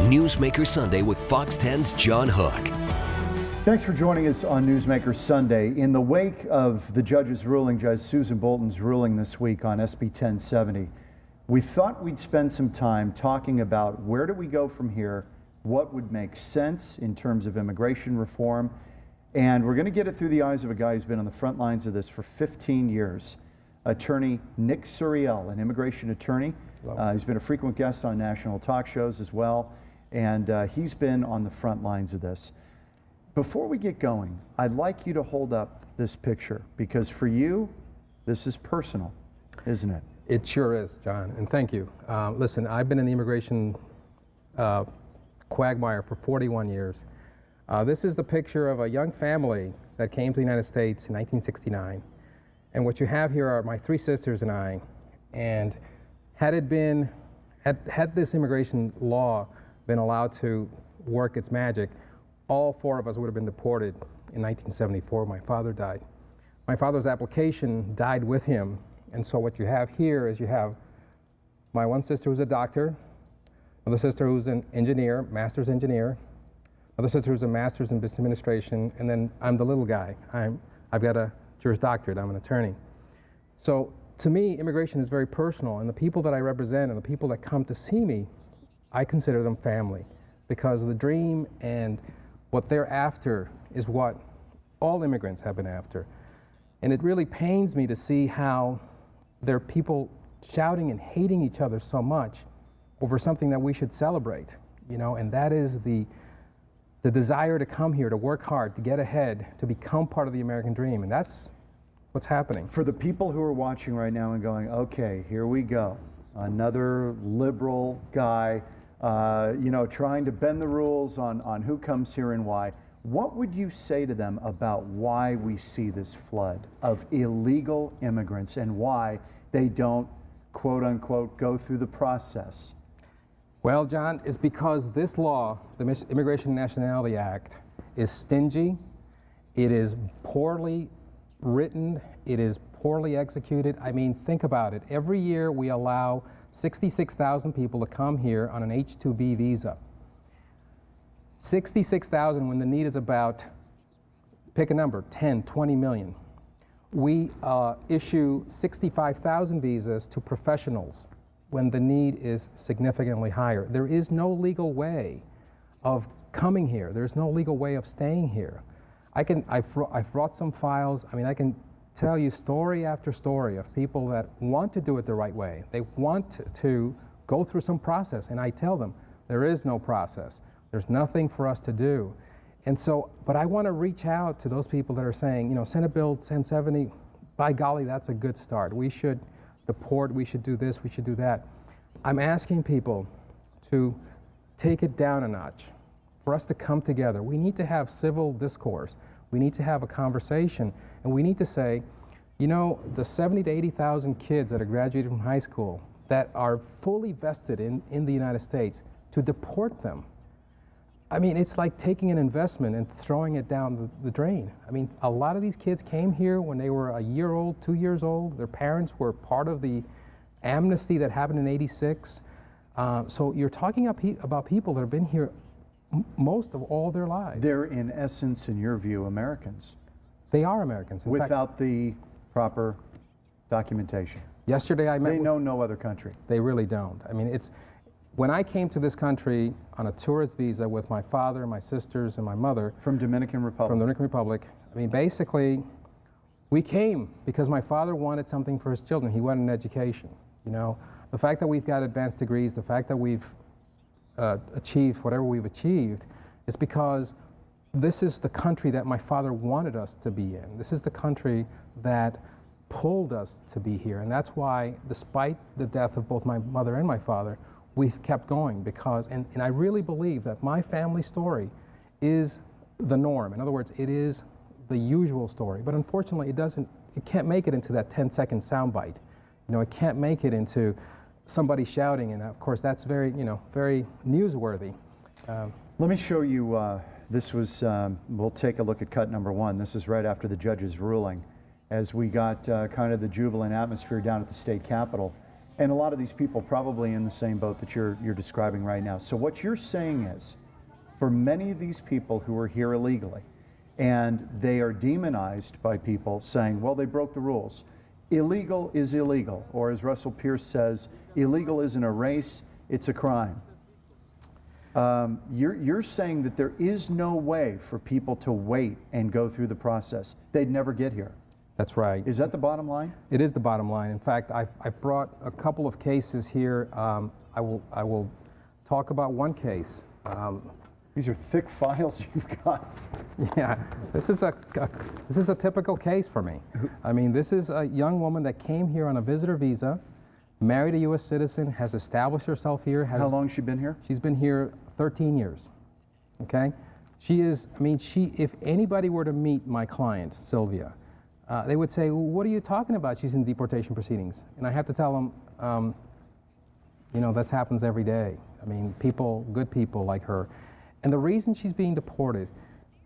Newsmaker Sunday with Fox 10's John Hook. Thanks for joining us on Newsmaker Sunday. In the wake of the judge's ruling, Judge Susan Bolton's ruling this week on SB 1070, we thought we'd spend some time talking about where do we go from here, what would make sense in terms of immigration reform, and we're going to get it through the eyes of a guy who's been on the front lines of this for 15 years, attorney Nick Suriel, an immigration attorney. He's been a frequent guest on national talk shows as well, and he's been on the front lines of this. Before we get going, I'd like you to hold up this picture, because for you, this is personal, isn't it? It sure is, John, and thank you. Listen, I've been in the immigration quagmire for 41 years. This is the picture of a young family that came to the United States in 1969. And what you have here are my three sisters and I. And had this immigration law been allowed to work its magic, all four of us would have been deported in 1974. My father died. My father's application died with him. And so what you have here is you have my one sister who's a doctor, another sister who's an engineer, master's engineer, another sister who's a master's in business administration, and then I'm the little guy. I've got a Juris Doctorate, I'm an attorney. So to me, immigration is very personal, and the people that I represent and the people that come to see me, I consider them family, because the dream and what they're after is what all immigrants have been after. And it really pains me to see how there are people shouting and hating each other so much over something that we should celebrate, you know, and that is the desire to come here, to work hard, to get ahead, to become part of the American dream, and that's what's happening. For the people who are watching right now and going, okay, here we go, another liberal guy, you know, trying to bend the rules on who comes here and why. What would you say to them about why we see this flood of illegal immigrants and why they don't, quote unquote, go through the process? Well, John, it's because this law, the Immigration and Nationality Act, is stingy, it is poorly written, it is poorly executed. I mean, think about it. Every year we allow 66,000 people to come here on an H-2B visa. 66,000 when the need is about, pick a number, 10, 20 million. We issue 65,000 visas to professionals when the need is significantly higher. There is no legal way of coming here. There's no legal way of staying here. I've brought some files. I mean, I can tell you story after story of people that want to do it the right way. They want to go through some process, and I tell them there is no process. There's nothing for us to do. And so, but I want to reach out to those people that are saying, you know, Senate Bill 1070, by golly, that's a good start. We should deport, we should do this, we should do that. I'm asking people to take it down a notch, for us to come together. We need to have civil discourse. We need to have a conversation, and we need to say, you know, the 70 to 80,000 kids that are graduating from high school that are fully vested in the United States, to deport them. I mean, it's like taking an investment and throwing it down the drain. I mean, a lot of these kids came here when they were a year old, 2 years old. Their parents were part of the amnesty that happened in '86. So you're talking about people that have been here most of all their lives. They're, in essence, in your view, Americans. They are Americans. Without the proper documentation. Yesterday I met They know no other country. They really don't. I mean, when I came to this country on a tourist visa with my father, my sisters, and my mother. From Dominican Republic. From Dominican Republic. I mean, basically, we came because my father wanted something for his children. He wanted an education, you know. The fact that we've got advanced degrees, the fact that we've achieved whatever we've achieved, is because this is the country that my father wanted us to be in. This is the country that pulled us to be here. And that's why, despite the death of both my mother and my father, we've kept going, because, and I really believe that my family story is the norm. In other words, it is the usual story. But unfortunately, it can't make it into that 10-second soundbite. You know, it can't make it into somebody shouting, and of course that's very, you know, very newsworthy. Let me show you, this was, we'll take a look at cut number one. This is right after the judge's ruling, as we got kind of the jubilant atmosphere down at the state capitol. And a lot of these people probably in the same boat that you're describing right now. So what you're saying is, for many of these people who are here illegally, and they are demonized by people saying, well, they broke the rules. Illegal is illegal, or as Russell Pierce says, illegal isn't a race, it's a crime. You're saying that there is no way for people to wait and go through the process. They'd never get here. That's right. Is that the bottom line? It is the bottom line. In fact, I've brought a couple of cases here. I will talk about one case. These are thick files you've got. Yeah, this is a typical case for me. I mean, this is a young woman that came here on a visitor visa, married a U.S. citizen, has established herself here. How long has she been here? She's been here 13 years. Okay, she is. I mean, if anybody were to meet my client Sylvia, they would say, well, "What are you talking about? She's in deportation proceedings." And I have to tell them, you know, this happens every day. I mean, good people like her. And the reason she's being deported,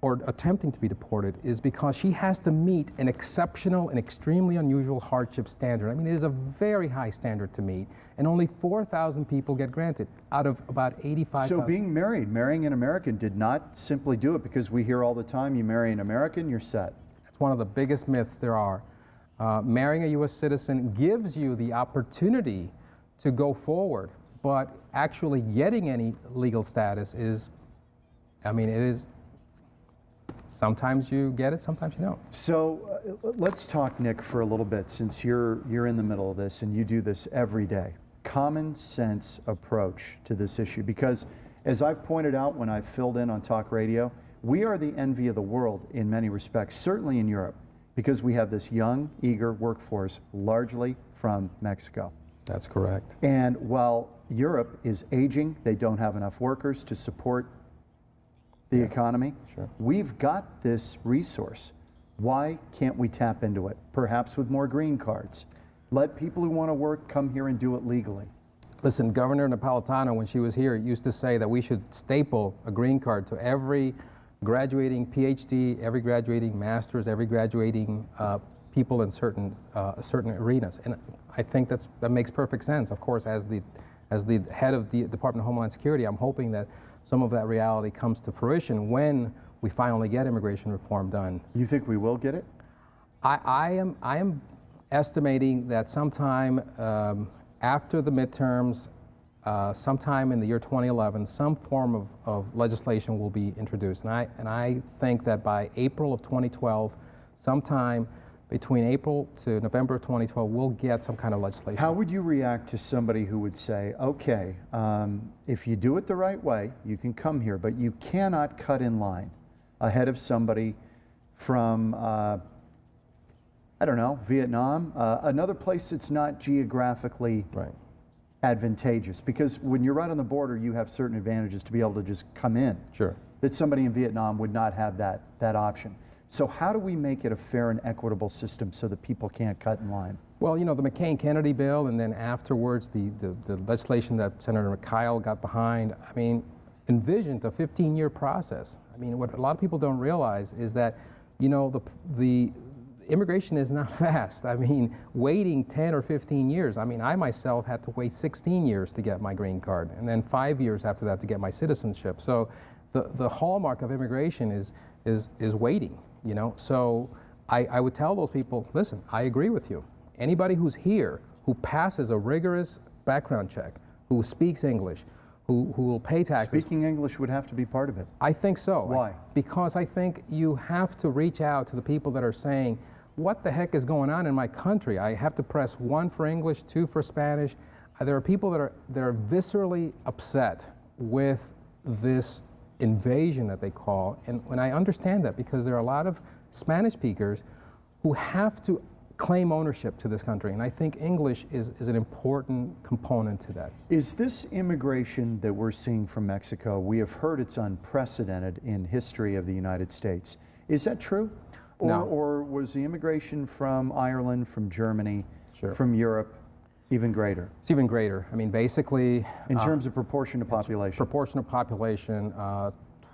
or attempting to be deported, is because she has to meet an exceptional and extremely unusual hardship standard. I mean, it is a very high standard to meet, and only 4,000 people get granted out of about 85,000. So marrying an American did not simply do it, because we hear all the time, you marry an American, you're set. That's one of the biggest myths there are. Marrying a U.S. citizen gives you the opportunity to go forward, but actually getting any legal status is, I mean, it is, sometimes you get it, sometimes you don't. So let's talk, Nick, for a little bit, since you're in the middle of this and you do this every day. Common sense approach to this issue, because as I've pointed out when I've filled in on talk radio, we are the envy of the world in many respects, certainly in Europe, because we have this young, eager workforce, largely from Mexico. That's correct. And while Europe is aging, they don't have enough workers to support the economy. Sure. We've got this resource. Why can't we tap into it? Perhaps with more green cards. Let people who want to work come here and do it legally. Listen, Governor Napolitano, when she was here, used to say that we should staple a green card to every graduating PhD, every graduating master's, every graduating people in certain arenas. And I think that makes perfect sense. Of course, as the head of the Department of Homeland Security, I'm hoping that some of that reality comes to fruition when we finally get immigration reform done. You think we will get it? I am estimating that sometime after the midterms, sometime in the year 2011, some form of legislation will be introduced. And I think that by April of 2012, sometime between April to November of 2012, we'll get some kind of legislation. How would you react to somebody who would say, okay, if you do it the right way, you can come here, but you cannot cut in line ahead of somebody from, I don't know, Vietnam, another place that's not geographically advantageous, because when you're right on the border, you have certain advantages to be able to just come in. Sure. That somebody in Vietnam would not have that option. So how do we make it a fair and equitable system so that people can't cut in line? Well, you know, the McCain-Kennedy bill, and then afterwards the legislation that Senator McKyle got behind, I mean, envisioned a 15-year process. I mean, what a lot of people don't realize is that, you know, the immigration is not fast. I mean, waiting 10 or 15 years. I mean, I myself had to wait 16 years to get my green card, and then 5 years after that to get my citizenship. So the hallmark of immigration is waiting. You know, so I would tell those people, listen, I agree with you. Anybody who's here, who passes a rigorous background check, who speaks English, who will pay taxes. Speaking English would have to be part of it. I think so. Why? Because I think you have to reach out to the people that are saying, what the heck is going on in my country? I have to press 1 for English, 2 for Spanish. There are people that are viscerally upset with this invasion that they call, and when I understand that, because there are a lot of Spanish speakers who have to claim ownership to this country, and I think English is an important component to that. Is this immigration that we're seeing from Mexico, we have heard it's unprecedented in history of the United States. Is that true? No. Or was the immigration from Ireland, from Germany, Sure. from Europe even greater? It's even greater. I mean, basically, in terms of proportion to population. proportion of population,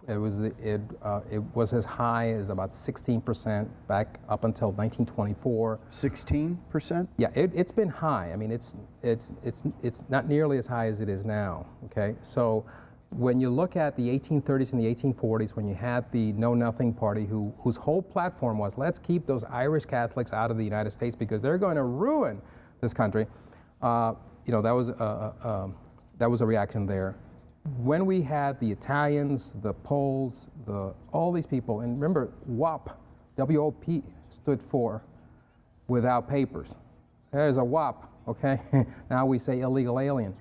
It was as high as about 16% back up until 1924. 16%? Yeah, it's been high. I mean, it's not nearly as high as it is now. Okay, so when you look at the 1830s and the 1840s, when you had the Know Nothing Party, whose whole platform was, let's keep those Irish Catholics out of the United States because they're going to ruin this country. You know, that was a reaction there. When we had the Italians, the Poles, all these people, and remember, WOP, W-O-P stood for without papers. There's a WOP, okay? Now we say illegal alien.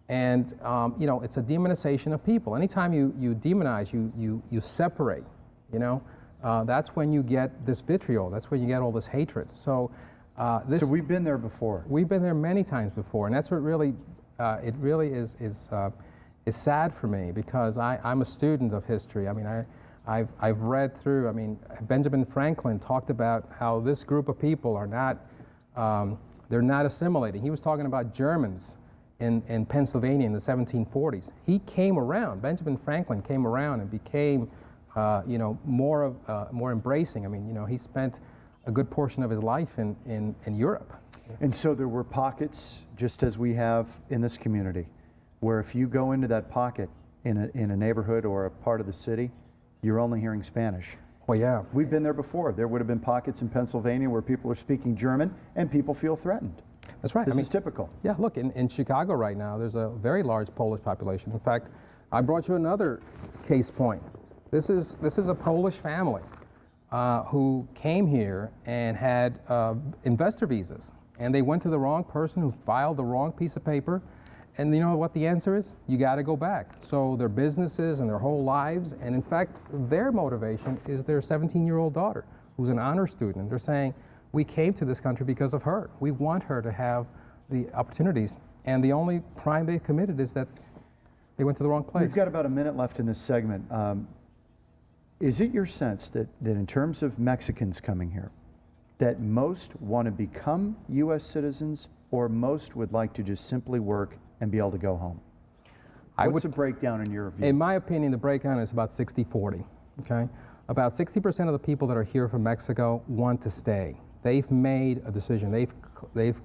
And, you know, it's a demonization of people. Anytime you demonize, you separate, you know? That's when you get this vitriol. That's when you get all this hatred. So, so we've been there before. We've been there many times before, and that's what really, it really is sad for me, because I'm a student of history. I mean, I've read through, I mean, Benjamin Franklin talked about how this group of people are not, they're not assimilating. He was talking about Germans in Pennsylvania in the 1740s. He came around, Benjamin Franklin came around and became, you know, more embracing. I mean, you know, he spent a good portion of his life in Europe. And so there were pockets, just as we have in this community, where if you go into that pocket in a neighborhood or a part of the city, you're only hearing Spanish. Well, yeah. We've been there before. There would have been pockets in Pennsylvania where people are speaking German and people feel threatened. That's right. This is typical. Yeah, look, in Chicago right now, there's a very large Polish population. In fact, I brought you another case point. This is a Polish family who came here and had investor visas. And they went to the wrong person who filed the wrong piece of paper. And you know what the answer is? You got to go back. So their businesses and their whole lives, and in fact, their motivation is their 17-year-old daughter, who's an honor student. They're saying, we came to this country because of her. We want her to have the opportunities. And the only crime they've committed is that they went to the wrong place. We've got about a minute left in this segment. Is it your sense that in terms of Mexicans coming here, that most want to become U.S. citizens, or most would like to just simply work and be able to go home? What's the breakdown in your view? In my opinion, the breakdown is about 60-40, okay? About 60% of the people that are here from Mexico want to stay. They've made a decision. They've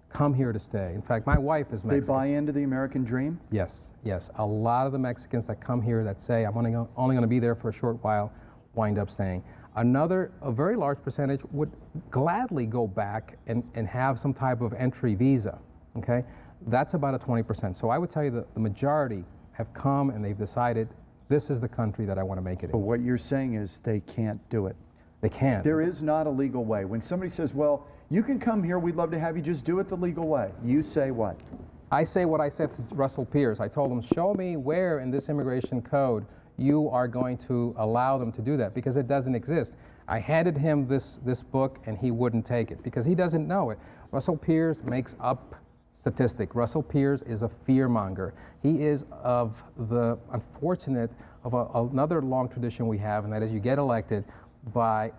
come here to stay. In fact, my wife is Mexican. They buy into the American dream? Yes, yes. A lot of the Mexicans that come here that say, I'm only going to be there for a short while, wind up staying. A very large percentage would gladly go back and have some type of entry visa, okay? That's about a 20%. So I would tell you that the majority have come and they've decided, this is the country that I want to make it in. But what you're saying is they can't do it. They can't. There is not a legal way. When somebody says, well, you can come here, we'd love to have you, just do it the legal way, you say what? I say what I said to Russell Pierce. I told him, show me where in this immigration code you are going to allow them to do that, because it doesn't exist. I handed him this book and he wouldn't take it because he doesn't know it. Russell Pierce makes up statistic. Russell Pierce is a fearmonger. He is of the unfortunate of another long tradition we have, and that is you get elected by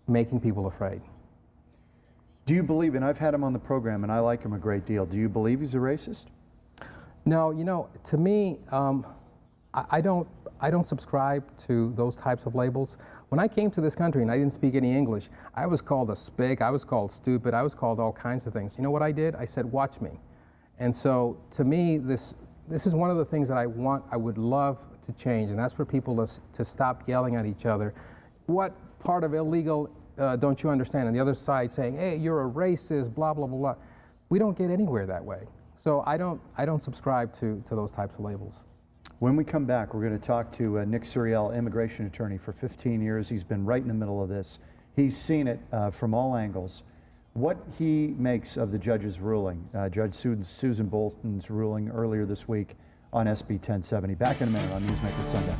making people afraid. Do you believe, and I've had him on the program and I like him a great deal, do you believe he's a racist? No, you know, to me, I don't subscribe to those types of labels. When I came to this country and I didn't speak any English, I was called a spick, I was called stupid, I was called all kinds of things. You know what I did? I said, watch me. And so, to me, this is one of the things that I would love to change, and that's for people to stop yelling at each other. What part of illegal don't you understand? And the other side saying, hey, you're a racist, blah, blah, blah, blah. We don't get anywhere that way. So I don't subscribe to those types of labels. When we come back, we're going to talk to Nick Curiel, immigration attorney for 15 years. He's been right in the middle of this. He's seen it from all angles. What he makes of the judge's ruling, Judge Susan Bolton's ruling earlier this week on SB 1070. Back in a minute on Newsmaker Sunday.